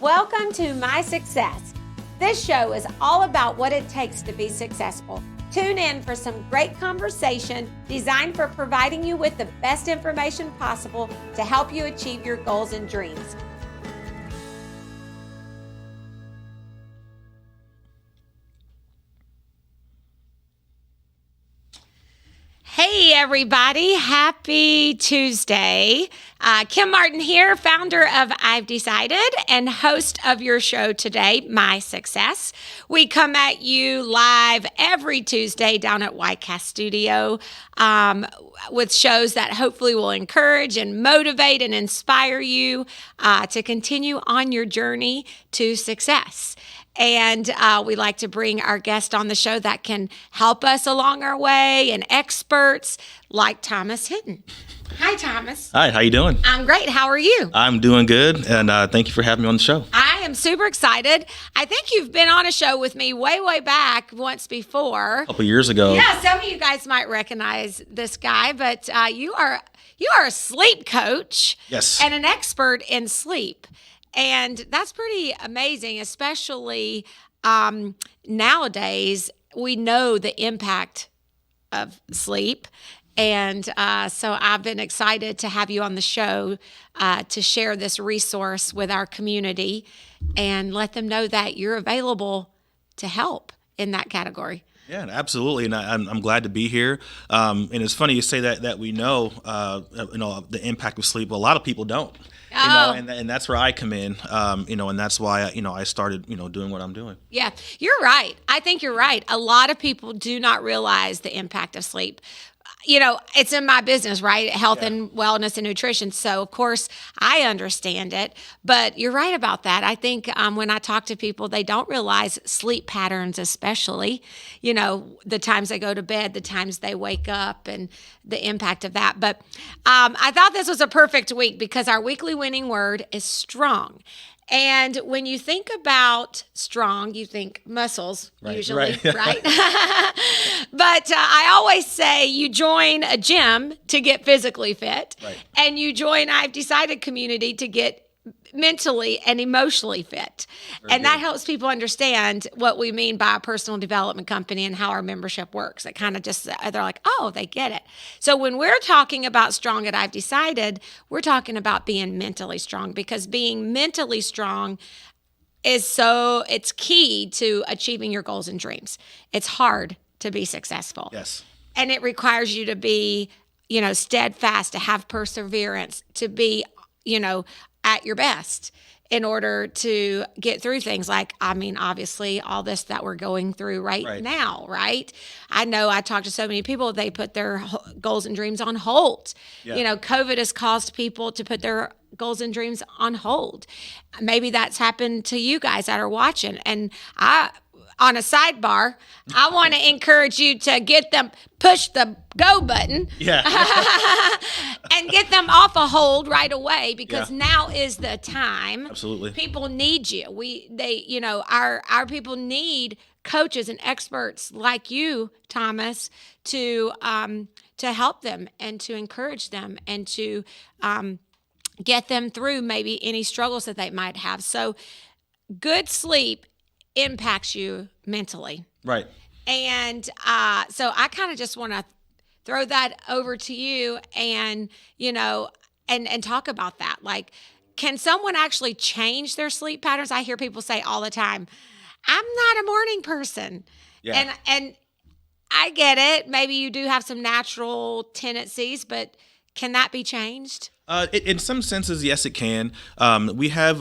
Welcome to My Success. This show is all about what it takes to be successful. Tune in for some great conversation designed for providing you with the best information possible to help you achieve your goals and dreams. Hey everybody, happy Tuesday. Kim Martin here, founder of I've Decided and host of your show today, My Success. We come at you live every Tuesday down at YCast Studio with shows that hopefully will encourage and motivate and inspire you to continue on your journey to success. And we like to bring our guest on the show that can help us along our way, and experts like Thomas Hinton. Hi, Thomas. Hi, how you doing? I'm great. How are you? I'm doing good, and thank you for having me on the show. I am super excited. I think you've been on a show with me way back once before. A couple years ago. Yeah, some of you guys might recognize this guy, but you are a sleep coach. Yes. And an expert in sleep. And that's pretty amazing, especially nowadays. We know the impact of sleep. And so I've been excited to have you on the show to share this resource with our community and let them know that you're available to help in that category. Yeah, absolutely, and I'm glad to be here. And it's funny you say that we know, the impact of sleep. A lot of people don't, and that's where I come in, and that's why I started, doing what I'm doing. Yeah, you're right. I think you're right. A lot of people do not realize the impact of sleep. It's in my business, right? Health and wellness and nutrition. So, of course, I understand it. But you're right about that. I think when I talk to people, they don't realize sleep patterns, especially, the times they go to bed, the times they wake up, and the impact of that. But I thought this was a perfect week because our weekly winning word is strong. And when you think about strong, you think muscles, usually, right? But I always say you join a gym to get physically fit, and you join I've Decided community to get mentally and emotionally fit. That helps people understand what we mean by a personal development company and how our membership works. It kind of just, they're like, oh, they get it. So when we're talking about strong at I've Decided, we're talking about being mentally strong, because being mentally strong it's key to achieving your goals and dreams. It's hard to be successful. Yes. And it requires you to be, steadfast, to have perseverance, to be, at your best in order to get through things like, obviously all this that we're going through right now, right? I know I talk to so many people, they put their goals and dreams on hold. Yeah. COVID has caused people to put their goals and dreams on hold. Maybe that's happened to you guys that are watching. And on a sidebar, I want to encourage you to push the go button, and get them off a hold right away, because now is the time. Absolutely, people need you. Our people need coaches and experts like you, Thomas, to help them and to encourage them and to get them through maybe any struggles that they might have. So, good sleep impacts you mentally. Right. And so I kind of just want to throw that over to you and, and talk about that. Like, can someone actually change their sleep patterns? I hear people say all the time, I'm not a morning person. Yeah. And I get it. Maybe you do have some natural tendencies, but can that be changed? In some senses, yes, it can. We have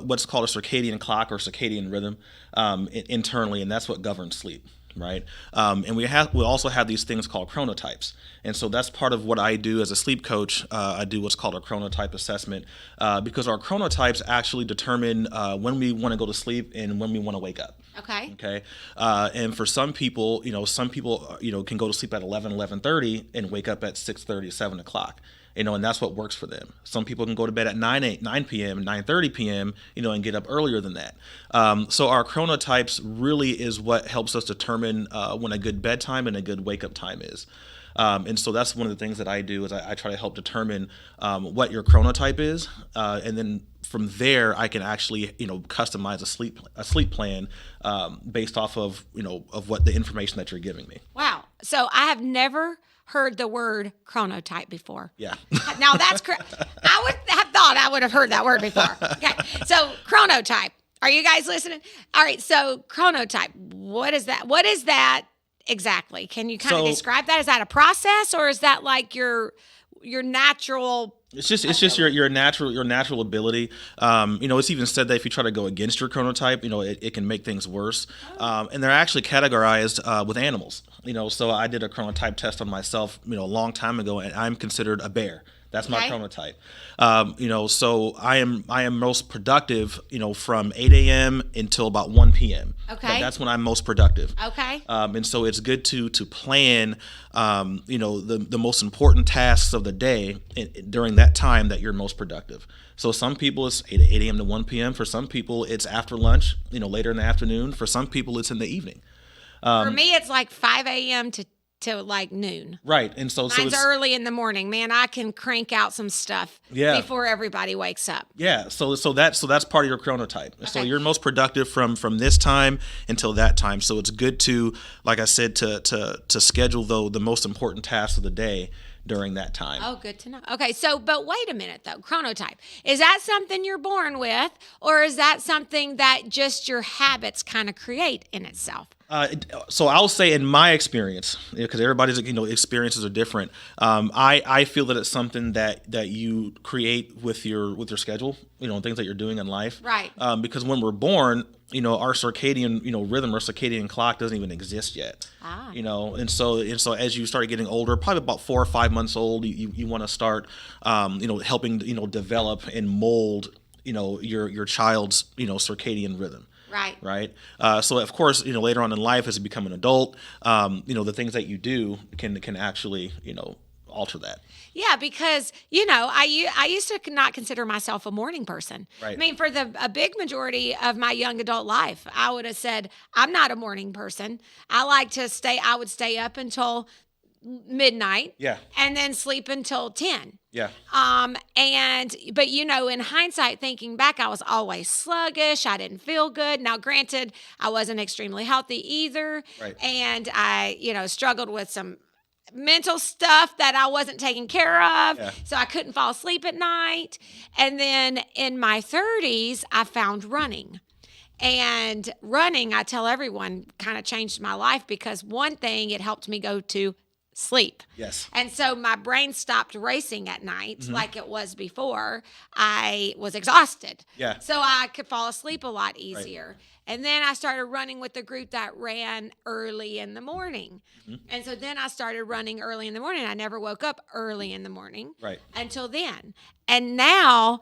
what's called a circadian clock or circadian rhythm internally, and that's what governs sleep, right? And we also have these things called chronotypes. And so that's part of what I do as a sleep coach. I do what's called a chronotype assessment because our chronotypes actually determine when we want to go to sleep and when we want to wake up. Okay. And for some people, can go to sleep at 11:30 and wake up at 6:30, 7 o'clock. And that's what works for them. Some people can go to bed at 9 p.m., 9:30 p.m., and get up earlier than that. So our chronotypes really is what helps us determine when a good bedtime and a good wake-up time is. And so that's one of the things that I do is I try to help determine what your chronotype is, and then from there, I can actually, customize a sleep plan based off of, of what the information that you're giving me. Wow. So I have never heard the word chronotype before. Yeah. Now that's I would have thought I would have heard that word before. Okay. So chronotype. Are you guys listening? All right. So chronotype. What is that? What is that exactly? Can you kind of describe that? Is that a process, or is that like your natural? It's just your natural ability. It's even said that if you try to go against your chronotype, it can make things worse. And they're actually categorized with animals. So I did a chronotype test on myself, a long time ago, and I'm considered a bear. That's my chronotype. So I am most productive, from 8 a.m. until about 1 p.m. Okay. That's when I'm most productive. Okay. And so it's good to plan, the most important tasks of the day during that time that you're most productive. So some people it's 8 a.m. to 1 p.m. For some people it's after lunch, later in the afternoon. For some people it's in the evening. For me, it's like 5 a.m. to like noon. Right. And so Mine's it's early in the morning. Man, I can crank out some stuff before everybody wakes up. Yeah. So that's part of your chronotype. Okay. So you're most productive from this time until that time. So it's good to, like I said, to schedule the most important tasks of the day during that time. Oh, good to know. Okay, so but wait a minute though, chronotype. Is that something you're born with, or is that something that just your habits kind of create in itself? So I'll say in my experience, because everybody's experiences are different. I feel that it's something that you create with your schedule, things that you're doing in life. Right. Because when we're born, our circadian rhythm or circadian clock doesn't even exist yet. And so as you start getting older, probably about 4 or 5 months old, you want to start helping develop and mold your child's circadian rhythm. Right. So of course, later on in life, as you become an adult, the things that you do can actually, alter that. Yeah, because I used to not consider myself a morning person. Right. I mean, for a big majority of my young adult life, I would have said I'm not a morning person. I would stay up until midnight. Yeah. And then sleep until 10. Yeah. But in hindsight, thinking back, I was always sluggish. I didn't feel good. Now, granted, I wasn't extremely healthy either. Right. And I, struggled with some mental stuff that I wasn't taking care of. Yeah. So I couldn't fall asleep at night. And then in my 30s, I found running. And running, I tell everyone, kind of changed my life because one thing, it helped me go to sleep. Yes. And so my brain stopped racing at night like it was before. I was exhausted. Yeah. So I could fall asleep a lot easier. Right. And then I started running with a group that ran early in the morning. And so then I started running early in the morning. I never woke up early in the morning until then. And now,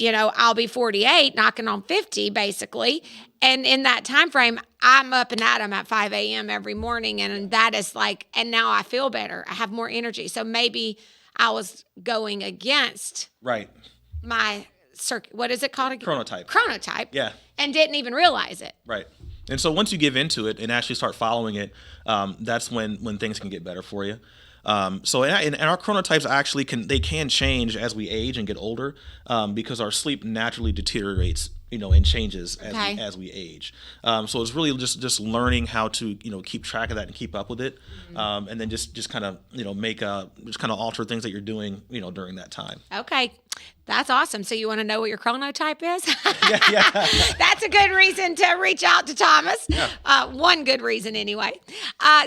I'll be 48, knocking on 50, basically. And in that time frame, I'm up and at 'em at 5 a.m. every morning. And that is and now I feel better. I have more energy. So maybe I was going against my what is it called again? Chronotype. Yeah. And didn't even realize it. Right. And so once you give into it and actually start following it, that's when things can get better for you. So our chronotypes actually can change as we age and get older, because our sleep naturally deteriorates, and changes as we age. So it's really just learning how to keep track of that and keep up with it, and then just kind of just kind of alter things that you're doing during that time. Okay. That's awesome. So you want to know what your chronotype is? Yeah. That's a good reason to reach out to Thomas. Yeah. One good reason anyway.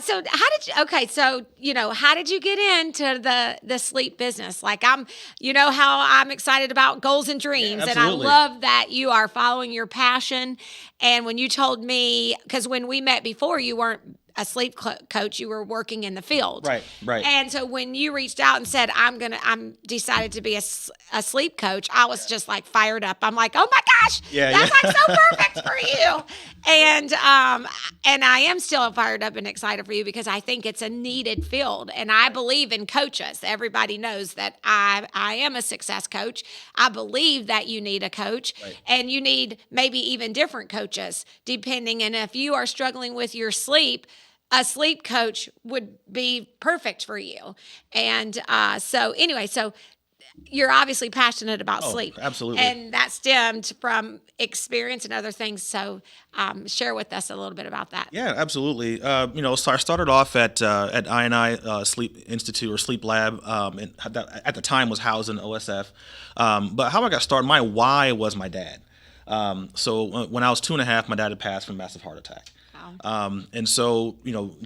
So how did you get into the sleep business? Like how I'm excited about goals and dreams. Yeah, and I love that you are following your passion. And when you told me, because when we met before, you weren't a sleep coach, you were working in the field. Right. And so when you reached out and said, I'm decided to be a sleep coach, I was just like fired up. I'm like, oh my gosh, that's like so perfect for you. And I am still fired up and excited for you because I think it's a needed field. And I believe in coaches. Everybody knows that I am a success coach. I believe that you need a coach and you need maybe even different coaches depending. And if you are struggling with your sleep, a sleep coach would be perfect for you. And so you're obviously passionate about sleep. Absolutely. And that stemmed from experience and other things. So share with us a little bit about that. Yeah, absolutely. So I started off at I&I Sleep Institute or Sleep Lab, and that at the time was housed in OSF. But how I got started, my why was my dad. So when I was 2.5, my dad had passed from a massive heart attack. Wow. And so,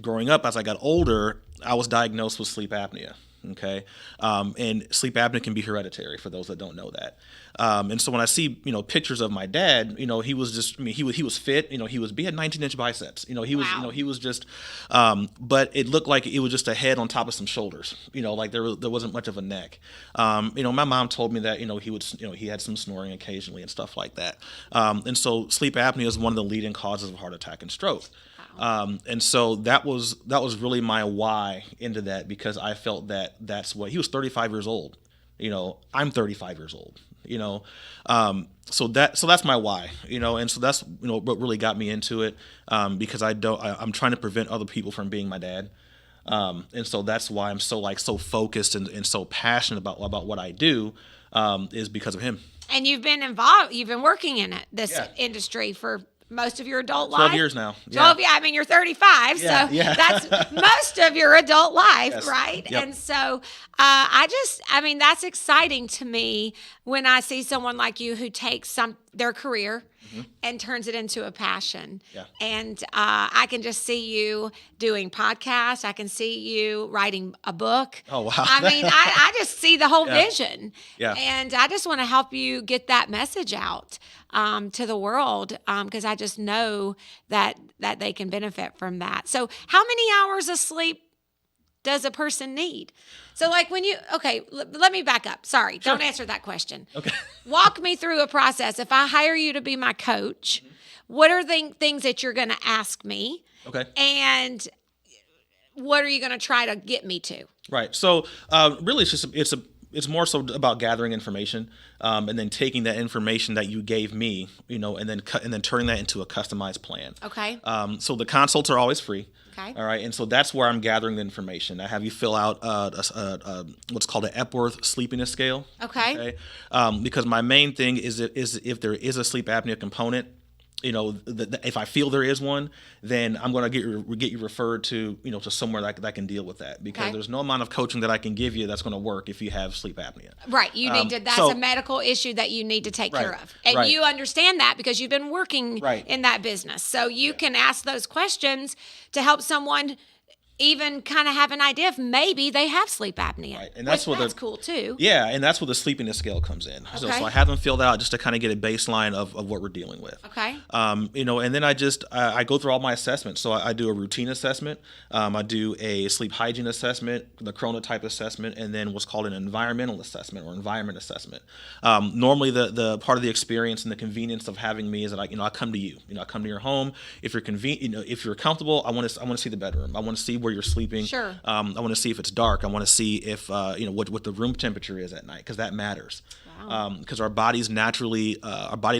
growing up, as I got older, I was diagnosed with sleep apnea. Okay. And sleep apnea can be hereditary for those that don't know that. And so when I see, pictures of my dad, he was just, he was fit, he had 19-inch biceps, he was, Wow. he was just, but it looked like it was just a head on top of some shoulders, like there wasn't much of a neck. My mom told me that, he had some snoring occasionally and stuff like that. And so sleep apnea is one of the leading causes of heart attack and stroke. And so that was really my why into that, because I felt that that's what he was 35 years old. I'm 35 years old. So that's my why. And so that's what really got me into it, because I'm trying to prevent other people from being my dad. And so that's why I'm so focused and so passionate about what I do, is because of him. And you've been involved. You've been working in this industry for most of your adult life. 12 years now. 12 years. I mean, you're 35, so that's most of your adult life, Yes. right? Yep. And so that's exciting to me when I see someone like you who takes their career and turns it into a passion. Yeah. And I can just see you doing podcasts. I can see you writing a book. Oh, wow. I mean, I just see the whole vision. Yeah. And I just want to help you get that message out to the world, because I just know that they can benefit from that. So how many hours of sleep does a person need? So like let me back up. Sorry, Sure. Don't answer that question. Okay. Walk me through a process. If I hire you to be my coach, what are the things that you're going to ask me? Okay. And what are you going to try to get me to? Right. So really, it's more so about gathering information, and then taking that information that you gave me, and then turning that into a customized plan. Okay. So the consults are always free. Okay. All right. And so that's where I'm gathering the information. I have you fill out what's called an Epworth sleepiness scale. Okay. Because my main thing is if there is a sleep apnea component, if I feel there is one, then I'm going to get you referred to, to somewhere that can deal with that, because there's no amount of coaching that I can give you that's going to work if you have sleep apnea. Right. You need to, that's a medical issue that you need to take care of. And you understand that because you've been working in that business. So you can ask those questions to help someone even kind of have an idea if maybe they have sleep apnea. Right. And that's that's cool too. Yeah, and that's where the sleepiness scale comes in. So I have them filled out just to kind of get a baseline of what we're dealing with. Okay. And then I go through all my assessments. So I do a routine assessment, I do a sleep hygiene assessment, the chronotype assessment, and then what's called an environmental assessment or environment assessment. Normally the part of the experience and the convenience of having me is that I come to you. I come to your home. If you're if you're comfortable, I want to see the bedroom. I want to see where you're sleeping. Sure. I want to see if it's dark. I want to see if what the room temperature is at night, because that matters. Wow. Because our body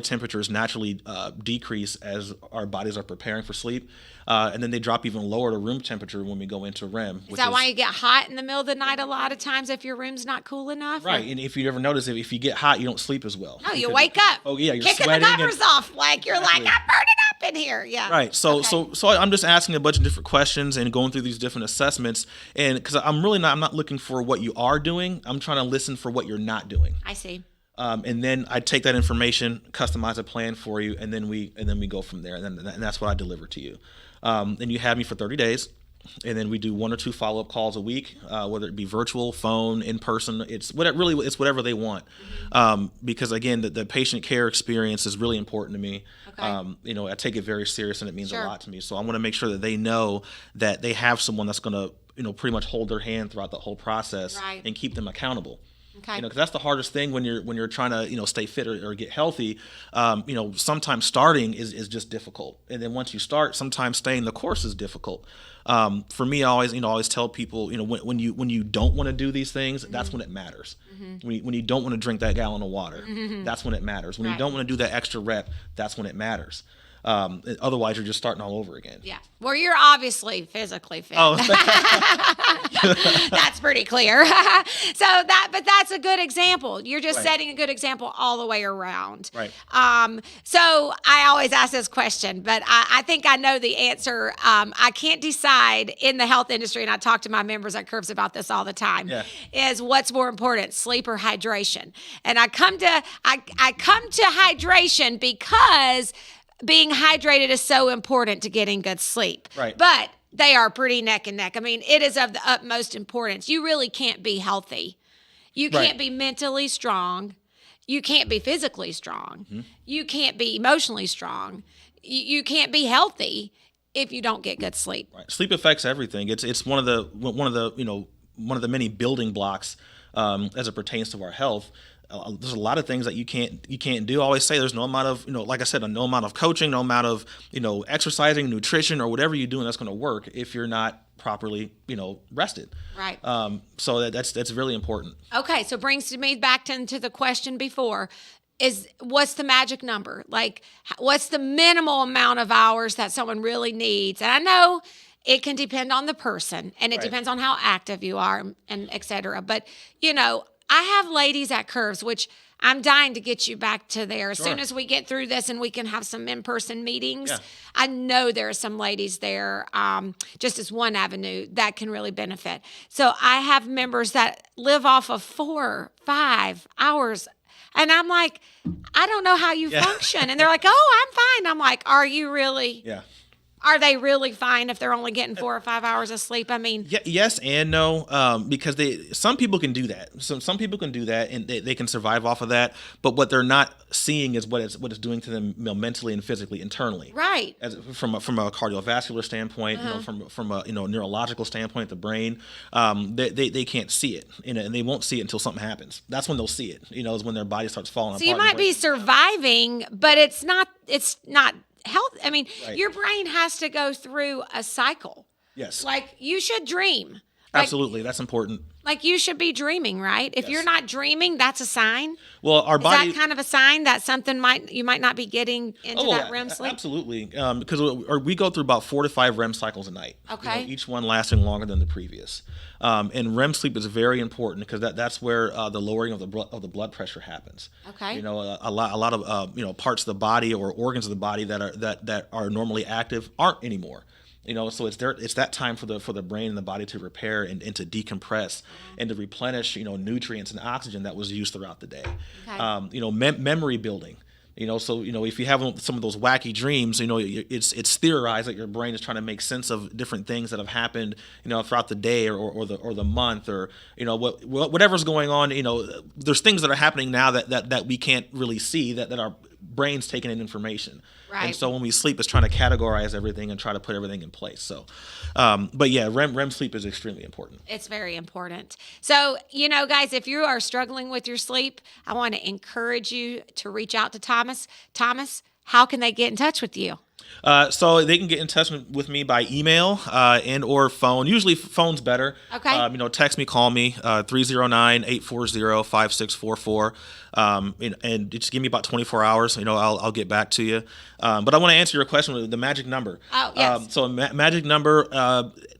temperatures naturally decrease as our bodies are preparing for sleep, and then they drop even lower to room temperature when we go into REM. Is that why you get hot in the middle of the night a lot of times if your room's not cool enough? Right, and if you ever notice, if you get hot, you don't sleep as well. Oh, you wake up. Oh yeah, you're kicking sweating the covers off, like you're like, I'm burning up in here. Yeah. Right. So I'm just asking a bunch of different questions and going through these different assessments, and because I'm not looking for what you are doing. I'm trying to listen for what you're not doing. I see. And then I take that information, customize a plan for you, and then we go from there. And that's what I deliver to you. And you have me for 30 days, and then we do 1 or 2 follow-up calls a week, whether it be virtual, phone, in person. It's whatever they want. Because again, the patient care experience is really important to me. Okay. I take it very serious, and it means a lot to me. So I want to make sure that they know that they have someone that's going to pretty much hold their hand throughout the whole process and keep them accountable. Okay. Because that's the hardest thing when you're trying to stay fit or get healthy. Sometimes starting is just difficult, and then once you start, sometimes staying the course is difficult. For me, I always tell people, when you don't want to do these things, that's when it matters. When you don't want to drink that gallon of water, that's when it matters. When you don't want to do that extra rep, that's when it matters. Otherwise, you're just starting all over again. Yeah. Well, you're obviously physically fit. Oh, That's pretty clear. But that's a good example. You're just Right. setting a good example all the way around. Right. So I always ask this question, but I think I know the answer. I can't decide in the health industry, and I talk to my members at Curves about this all the time, Yeah. is what's more important, sleep or hydration? And I come to hydration because being hydrated is so important to getting good sleep. Right. But they are pretty neck and neck. I mean, it is of the utmost importance. You really can't be healthy. You Right. can't be mentally strong. You can't be physically strong. Mm-hmm. You can't be emotionally strong. You can't be healthy if you don't get good sleep. Right. Sleep affects everything. It's one of the many building blocks as it pertains to our health. There's a lot of things that you can't do. I always say there's no amount of, like I said, no amount of coaching, no amount of, exercising, nutrition, or whatever you do, and that's going to work if you're not properly, rested. Right. So that's really important. Okay, so brings me back to the question before. Is what's the magic number? Like, what's the minimal amount of hours that someone really needs? And I know it can depend on the person, and it Right. depends on how active you are, and et cetera. But, I have ladies at Curves, which I'm dying to get you back to there. As Sure. soon as we get through this and we can have some in-person meetings, Yeah. I know there are some ladies there, just as one avenue that can really benefit. So I have members that live off of 4, 5 hours. And I'm like, I don't know how you Yeah. function. And they're like, oh, I'm fine. I'm like, are you really? Yeah. Are they really fine if they're only getting 4 or 5 hours of sleep? I mean, Yes and no, because some people can do that. Some people can do that, and they can survive off of that. But what they're not seeing is what it's doing to them, mentally and physically, internally. right. From a cardiovascular standpoint, from a neurological standpoint, the brain, they can't see it, and they won't see it until something happens. That's when they'll see it. Is when their body starts falling So apart. you might be surviving, but it's not health. I mean, Right. your brain has to go through a cycle. Yes, Like you should dream. Like, absolutely, that's important. Like you should be dreaming, right? If Yes. you're not dreaming, that's a sign. Well, our Is body. that kind of a sign that you might not be getting into that REM sleep? Absolutely. Because we go through about 4 to 5 REM cycles a night. Okay. Each one lasting longer than the previous. And REM sleep is very important because that's where the lowering of the blood pressure happens. Okay. A lot of parts of the body or organs of the body that are normally active aren't anymore. So it's that time for the brain and the body to repair and to decompress and to replenish, nutrients and oxygen that was used throughout the day. Okay. Memory building. So if you have some of those wacky dreams, it's theorized that your brain is trying to make sense of different things that have happened, throughout the day or the month or whatever's going on. There's things that are happening now that we can't really see that our brain's taking in information. Right. And so when we sleep, it's trying to categorize everything and try to put everything in place. So, but yeah, REM sleep is extremely important. It's very important. So, guys, if you are struggling with your sleep, I want to encourage you to reach out to Thomas. Thomas, how can they get in touch with you? So they can get in touch with me by email and or phone. Usually phone's better. Okay. Text me, call me, 309-840-5644. And just give me about 24 hours. I'll get back to you. But I want to answer your question with the magic number. Oh, yes. So magic number,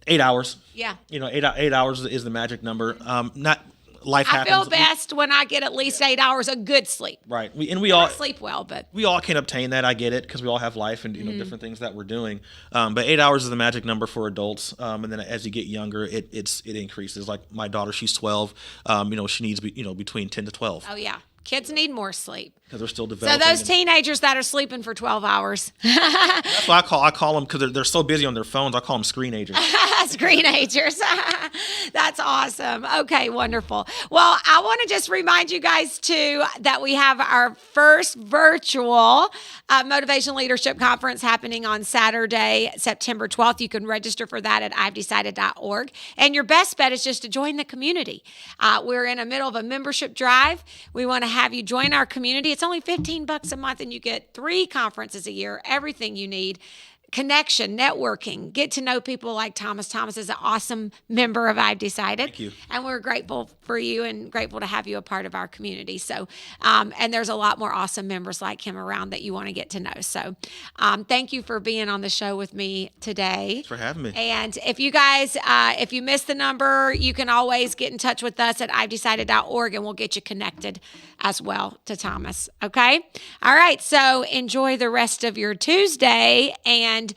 8 hours. Yeah. 8 hours is the magic number. Not life I happens. feel best when I get at least 8 hours of good sleep. Right. We I all sleep well, but we all can obtain that. I get it because we all have life and different things that we're doing. But 8 hours is the magic number for adults. And then as you get younger, it increases. Like my daughter, she's 12. She needs between 10 to 12 oh yeah, kids need more sleep. because they're still So developing. those teenagers that are sleeping for 12 hours, That's why I call them because they're so busy on their phones. I call them screenagers. screenagers. That's awesome. Okay, wonderful. Well, I want to just remind you guys too that we have our first virtual Motivation Leadership Conference happening on Saturday, September 12th. You can register for that at I'veDecided.org. And your best bet is just to join the community. We're in the middle of a membership drive. We want to have you join our community. It's only $15 a month, and you get 3 conferences a year, everything you need. connection, networking, get to know people like Thomas. Thomas is an awesome member of I've Decided. Thank you. And we're grateful for you and grateful to have you a part of our community. So, and there's a lot more awesome members like him around that you want to get to know. So, thank you for being on the show with me today. Thanks for having me. And if you guys, if you missed the number, you can always get in touch with us at I'veDecided.org and we'll get you connected as well to Thomas. Okay? All right. So enjoy the rest of your Tuesday, and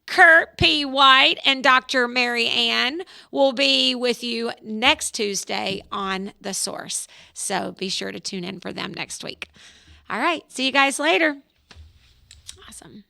Kurt P. White and Dr. Mary Ann will be with you next Tuesday on The Source. So be sure to tune in for them next week. All right. See you guys later. Awesome.